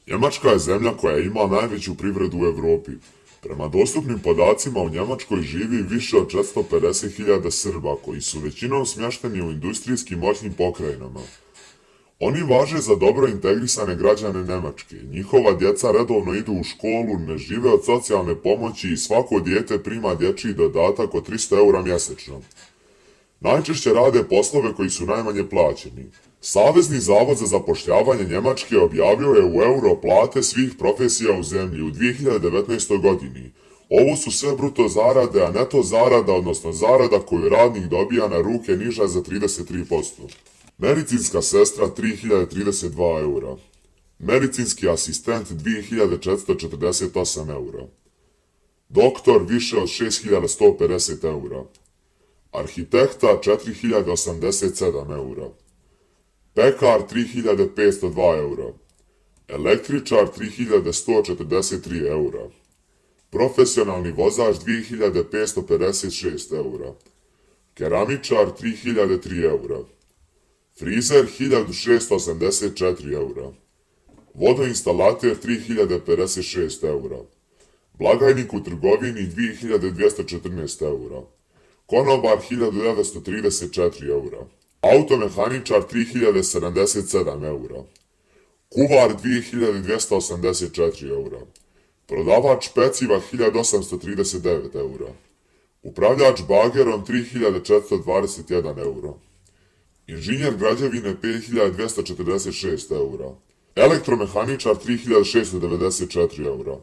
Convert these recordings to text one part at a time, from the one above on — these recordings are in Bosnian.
Njemačka je zemlja koja ima najveću privredu u Evropi. Prema dostupnim podacima u Njemačkoj živi više od 450.000 Srba koji su većinom smješteni u industrijskim moćnim pokrajinama. Oni važe za dobro integrisane građane Njemačke. Njihova djeca redovno idu u školu, ne žive od socijalne pomoći i svako dijete prima dječji dodatak od 300 eura mjesečno. Najčešće rade poslove koji su najmanje plaćeni. Savezni zavod za zapošljavanje Njemačke objavio je u euro plate svih profesija u zemlji u 2019. godini. Ovo su sve bruto zarade, a neto zarada, odnosno zarada koju radnik dobija na ruke, niža za 33%. Medicinska sestra 3032 eura. Medicinski asistent 2448 eura. Doktor više od 6150 eura. Arhitekta 4087 eura. Pekar 3502 eura. Električar 3143 eura. Profesionalni vozač 2556 eura. Keramičar 3003 eura. Frizer 1684 eura. Vodoinstalater 3056 eura. Blagajnik u trgovini 2214 eura. Konobar 1934 eura. Automehaničar 3077 eura. Kuvar 2284 eura. Prodavač peciva 1839 eura. Upravljač bagerom 3421 euro. Inženjer građevine 5246 eura. Elektromehaničar 3694 eura.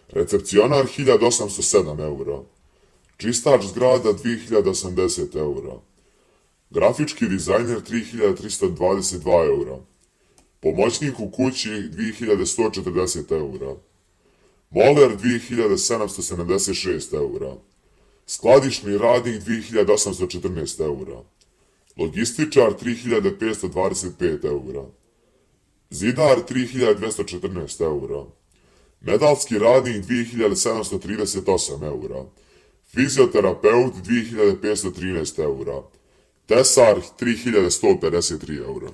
Recepcionar 1807 eura. Čistač zgrada 2080 eura. Grafički dizajner 3322 eura. Pomoćnik u kući 2140 eura. Moler 2776 eura. Skladišni radnik 2814 eura. Logističar 3525 eura. Zidar 3214 eura. Medalski radnik 2738 eura. Fizioterapeut 2513 eura. Tesar 3153 eura.